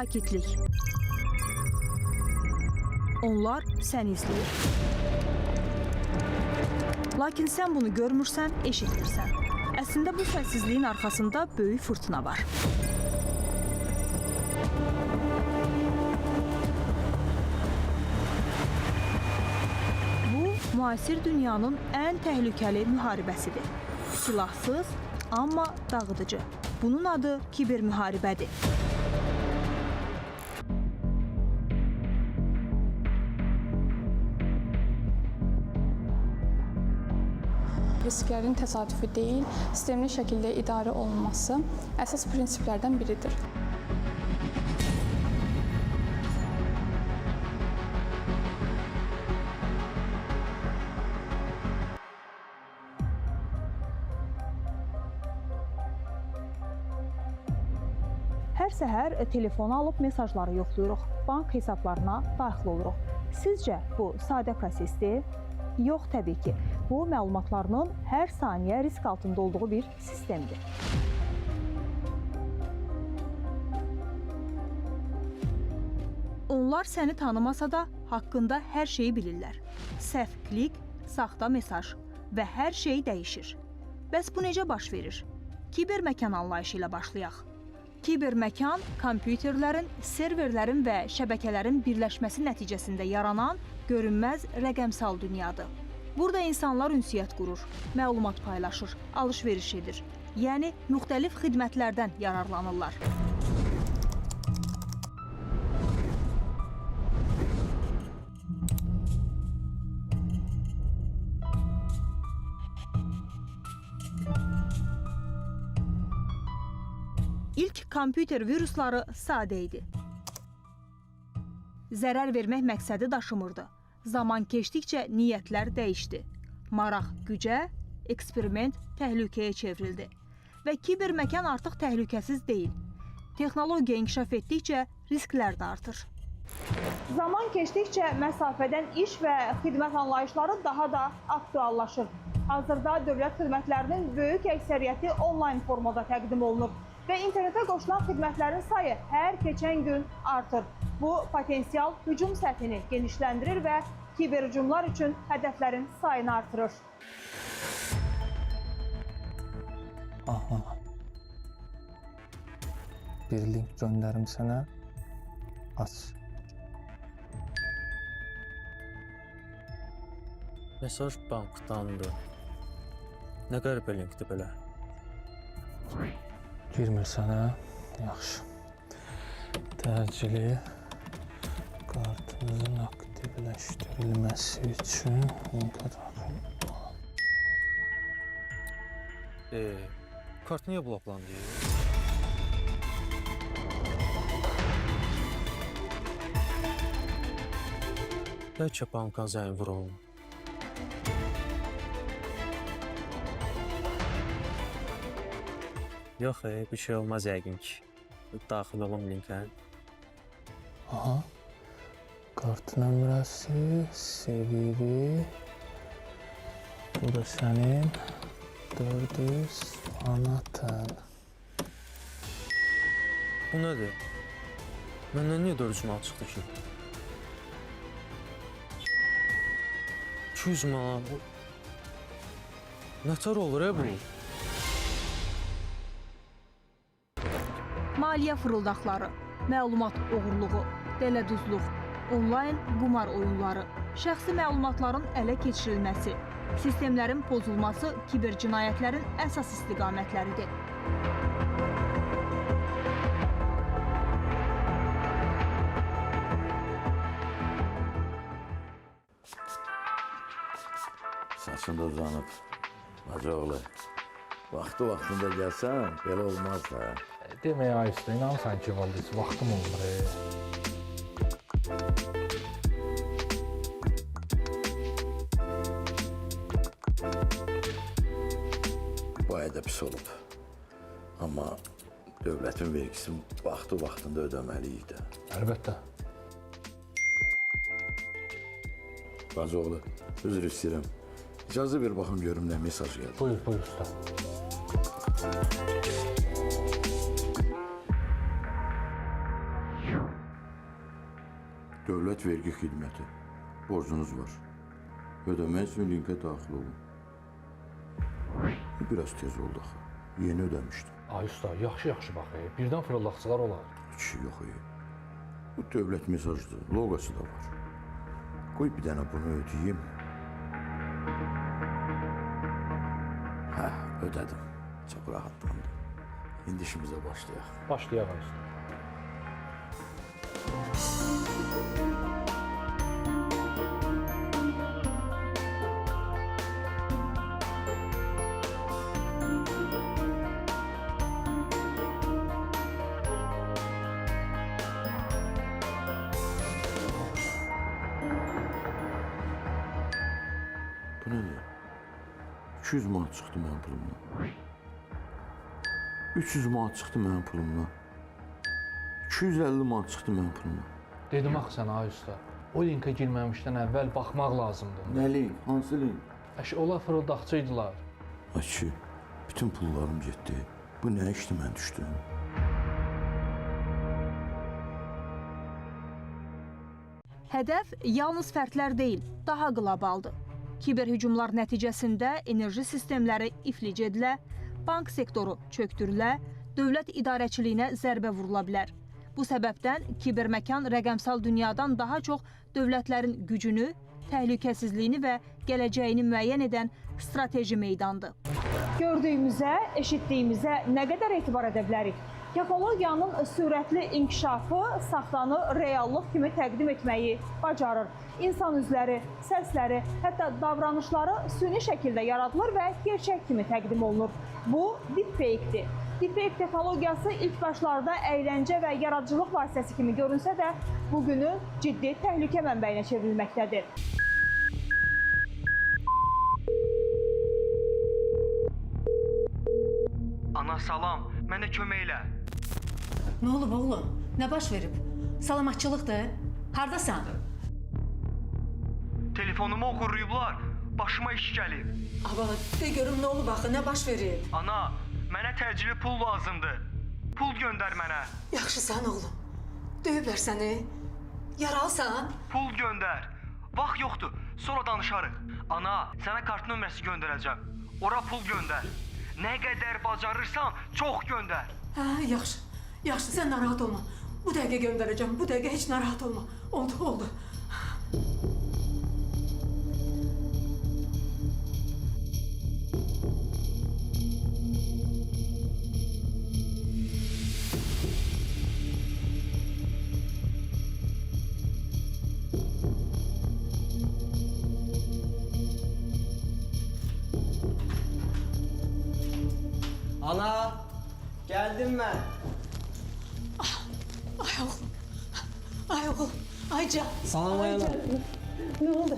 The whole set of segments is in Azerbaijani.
Sakitlik. Onlar səni izləyir. Lakin sən bunu görmürsən, eşitmirsən. Əslində bu səssizliyin arxasında böyük fırtına var. Bu, müasir dünyanın ən təhlükəli müharibəsidir. Silahsız, amma dağıdıcı. Bunun adı kiber müharibədir. Risklərin təsadüfi deyil, sistemli şəkildə idarə olunması əsas prinsiplərdən biridir. Hər səhər telefonu alıb mesajları yoxlayırıq, bank hesablarına daxil oluruq. Sizcə bu sadə prosesdir? Yox, təbii ki. Bu, məlumatlarının hər saniyə risk altında olduğu bir sistemdir. Onlar səni tanımasa da haqqında hər şeyi bilirlər. Səhv klik, saxta mesaj və hər şey dəyişir. Bəs bu necə baş verir? Kiber məkan anlayışı ilə başlayaq. Kiber məkan, kompüterlərin, serverlərin və şəbəkələrin birləşməsi nəticəsində yaranan görünməz rəqəmsal dünyadır. Burada insanlar ünsiyyət qurur, məlumat paylaşır, alış-veriş edir. Yəni, müxtəlif xidmətlərdən yararlanırlar. İlk kompüter virusları sadə idi. Zərər vermək məqsədi daşımırdı. Zaman keçdikcə niyyətlər dəyişdi. Maraq gücə, eksperiment təhlükəyə çevrildi. Və kiber məkan artıq təhlükəsiz deyil. Texnologiya inkişaf etdikcə risklər də artır. Zaman keçdikcə məsafədən iş və xidmət anlayışları daha da aktuallaşır. Hazırda dövlət xidmətlərinin böyük əksəriyyəti onlayn formada təqdim olunur və internetə qoşulan xidmətlərin sayı hər keçən gün artır. Bu, potensial hücum səthini genişləndirir və kiber hücumlar üçün hədəflərin sayını artırır. Aha. Bir link göndərim sənə. Aç. Mesaj bankdandır. Nə qəribə linkdir belə? Girmir sənə. Yaxşı. Təcili kartınızın aktivləşdirilməsi üçün Kart niyə bloklandı? Bəlkə banka zəng vurulur. Yox, bir şey olmaz yəqin ki. Daxil olum linkə. Aha. Kart nömrəsi, CVV. Bu da sənin 400 manatın. Bu nədir? Məndən niyə 400 manat çıxdı ki? 200 manat. Nətər olur bu? Maliyyə fırıldaqları, məlumat oğurluğu, dələduzluq, onlayn qumar oyunları, şəxsi məlumatların ələ keçirilməsi, sistemlərin pozulması kiber cinayətlərin əsas istiqamətləridir. Saçında uzanıb. Hacıoğlu, vaxtında gəlsən, belə olmaz da. Demək Ayüstə, inanırsan ki, Valdis, vaxtım olmur. Bu ayda pis olub. Amma dövlətin vergisini vaxtında ödəməliyik də. Əlbəttə. Hacıoğlu, üzr istəyirəm. İcazə ver baxım görüm nə mesaj gəldi. Buyur usta. Dövlət vergi xidməti. Borcunuz var. Ödəmək üçün linkə daxil olun. Biraz tez oldu axı. Yeni ödəmişdim. Ay usta, yaxşı bax, birdən fırıldaqçılar olar. Kişi yox. Bu dövlət mesajdır, loqosu da var. Qoy bir dənə bunu ödəyim. Ödədim. Çox rahatlandım. İndi işimizə başlayaq. Başlayaq ay usta. Bu nədir? 200 manat çıxdı mənim pulumdan. 300 manat çıxdı mənim pulumdan. 250 manat çıxdı mənim pulumdan. Dedim axı sənə ay usta, o linkə girməmişdən əvvəl baxmaq lazımdır. Nə link? Hansı link? Onlar fırıldaqçıydılar. Ay kişi, bütün pullarım getdi. Bu nə işdi mən düşdüm? Hədəf yalnız fərdlər deyil, daha qlobaldır. Kiberhücumlar nəticəsində enerji sistemləri iflic edilə, bank sektoru çökdürülə, dövlət idarəçiliyinə zərbə vurula bilər. Bu səbəbdən kiberməkan rəqəmsal dünyadan daha çox dövlətlərin gücünü, təhlükəsizliyini və gələcəyini müəyyən edən strateji meydandır. Gördüyümüzə, eşitdiyimizə nə qədər etibar edə bilərik? Texnologiyanın sürətli inkişafı saxtanı reallıq kimi təqdim etməyi bacarır. İnsan üzləri, səsləri, hətta davranışları süni şəkildə yaradılır və gerçək kimi təqdim olunur. Bu deepfake-dir. Deepfake texnologiyası ilk başlarda əyləncə və yaradıcılıq vasitəsi kimi görünsə də, bugünün ciddi təhlükə mənbəyinə çevrilməkdədir. Ana salam, mənə kömək elə. Nə olub oğlum? Nə baş verib? Salamatçılıqdır. Hardasan? Telefonumu oğurlayıblar, başıma iş gəlib. Ava, de görüm nə olub axı, nə baş verib? Ana, mənə təcili pul lazımdır. Pul göndər mənə. Yaxşısan oğlum. Döyüblər səni. Yaralısan? Pul göndər. Vaxt yoxdur, sonra danışarıq. Ana, sənə kart nömrəsi göndərəcəm. Ora pul göndər. Nə qədər bacarırsan, çox göndər. Hə, yaxşı. Yaxşı, sən narahat olma. Bu dəqiqə göndərəcəm, bu dəqiqə heç narahat olma. Oldu. Ana, geldim ben. Ay oğlum, ay can. Salam ayana. Nə oldu?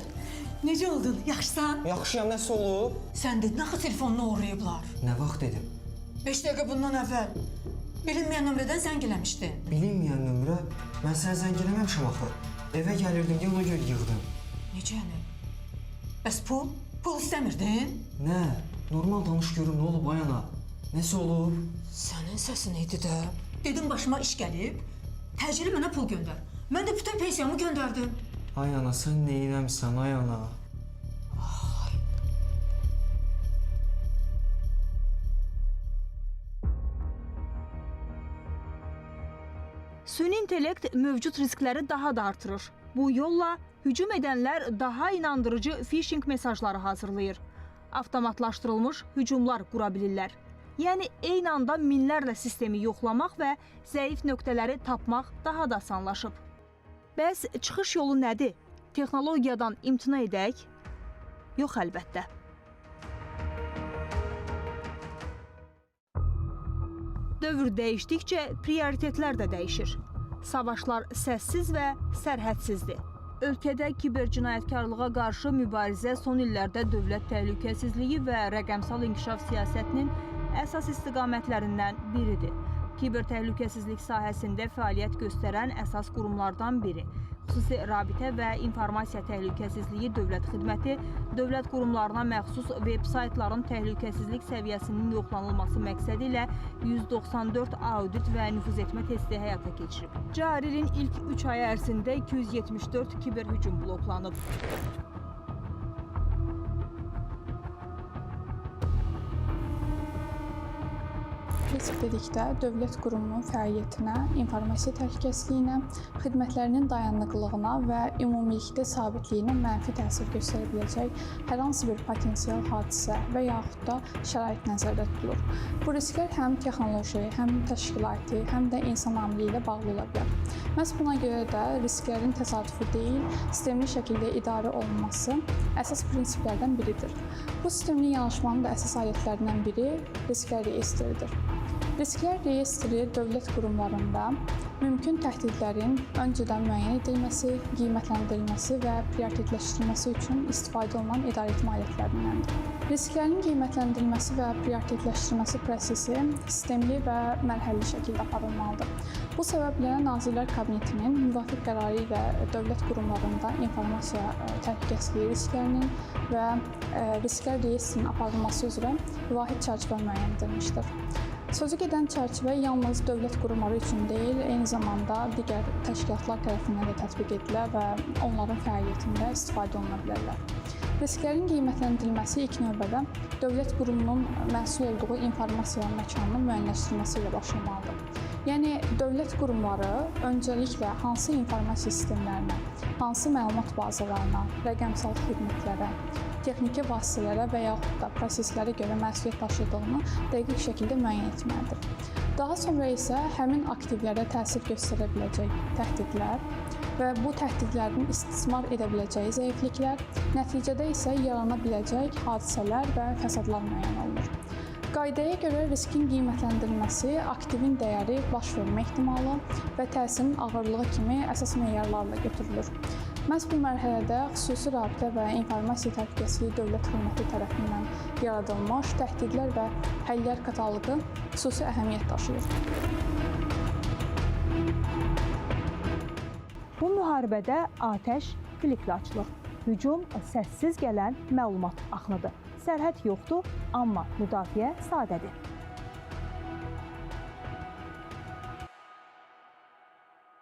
Necə oldun? Yaxşısan? Yaxşıyam, nəsə olub? Sən dedin axı telefonunu uğrayıblar. Nə vaxt dedim? 5 dəqiqə bundan əvvəl. Bilinməyən nömrədən zəng eləmişdin. Bilinməyən nömrə, mən sənə zəng eləməmişəm axı. Evə gəlirdim, deyə ona görə yığdım. Necə yəni? Bəs pul? Pul istəmirdin? Nə? Normal danış görüm, nə olub ayana? Nəsə olub? Sənin səsin idi də. Dedim başıma iş gəlib, təcili mənə pul göndər. Mən də bütün pensiyamı göndərdim. Ay ana, sən neynəmsən ay ana? Süni intellekt mövcud riskləri daha da artırır. Bu yolla hücum edənlər daha inandırıcı phishing mesajları hazırlayır. Avtomatlaşdırılmış hücumlar qura bilirlər. Yəni eyni anda minlərlə sistemi yoxlamaq və zəif nöqtələri tapmaq daha da asanlaşıb. Bəs çıxış yolu nədir? Texnologiyadan imtina edək? Yox, əlbəttə. Dövr dəyişdikcə prioritetlər də dəyişir. Savaşlar səssiz və sərhədsizdir. Ölkədə kibercinayətkarlığa qarşı mübarizə son illərdə dövlət təhlükəsizliyi və rəqəmsal inkişaf siyasətinin əsas istiqamətlərindən biridir. Kiber təhlükəsizlik sahəsində fəaliyyət göstərən əsas qurumlardan biri. Xüsusi Rabitə və İnformasiya Təhlükəsizliyi Dövlət Xidməti dövlət qurumlarına məxsus veb-saytların təhlükəsizlik səviyyəsinin yoxlanılması məqsədi ilə 194 audit və nüfuzetmə testi həyata keçirib. Cari ilin ilk 3 ayı ərzində 274 kiberhücum bloklanıb. Risk dedikdə dövlət qurumunun fəaliyyətinə, informasiya təhlükəsizliyinə, xidmətlərinin dayanıqlığına və ümumilikdə sabitliyinə mənfi təsir göstərə biləcək hər hansı bir potensial hadisə və yaxud da şərait nəzərdə tutulur. Bu risklər həm texnoloji, həm təşkilati, həm də insan amili ilə bağlı ola bilər. Məhz buna görə də risklərin təsadüfi deyil, sistemli şəkildə idarə olunması əsas prinsiplərdən biridir. Bu sistemli yanaşmanın da əsas alətlərindən biri risklər reyestridir. Risklər reyestri dövlət qurumlarında mümkün təhdidlərin öncədən müəyyən edilməsi, qiymətləndirilməsi və prioritetləşdirilməsi üçün istifadə olunan idarəetmə alətlərindəndir. Risklərin qiymətləndirilməsi və prioritetləşdirilməsi prosesi sistemli və mərhələli şəkildə aparılmalıdır. Bu səbəblə Nazirlər Kabinetinin müvafiq qərarı ilə dövlət qurumlarında informasiya təhlükəsizliyi risklərinin və risklər reyestrinin aparılması üzrə vahid çərçivə müəyyən edilmişdir. Sözü gedən çərçivə yalnız dövlət qurumları üçün deyil, eyni zamanda digər təşkilatlar tərəfindən də tətbiq edilə və onların fəaliyyətində istifadə oluna bilərlər. Risklərin qiymətləndirilməsi ilk növbədə dövlət qurumunun məsul olduğu informasiya məkanının müəyyənləşdirilməsi ilə başlamalıdır. Yəni, dövlət qurumları öncəliklə hansı informasiya sistemlərinə, hansı məlumat bazalarına, rəqəmsal xidmətlərə, texniki vasitələrə və yaxud da proseslərə görə məsuliyyət daşıdığını dəqiq şəkildə müəyyən etməlidir. Daha sonra isə həmin aktivlərə təsir göstərə biləcək təhdidlər və bu təhdidlərin istismar edə biləcəyi zəifliklər, nəticədə isə yarana biləcək hadisələr və fəsadlar müəyyən olunur. Qaydaya görə riskin qiymətləndirilməsi aktivin dəyəri, baş vermə ehtimalı və təsirin ağırlığı kimi əsas meyarlarla götürülür. Məhz bu mərhələdə xüsusi rabitə və informasiya təhlükəsizliyi dövlət xidməti tərəfindən yaradılmış təhdidlər və həllər kataloqu xüsusi əhəmiyyət daşıyır. Bu müharibədə atəş kliklə açılır. Hücum səssiz gələn məlumat axınıdır. Sərhəd yoxdur, amma müdafiə sadədir.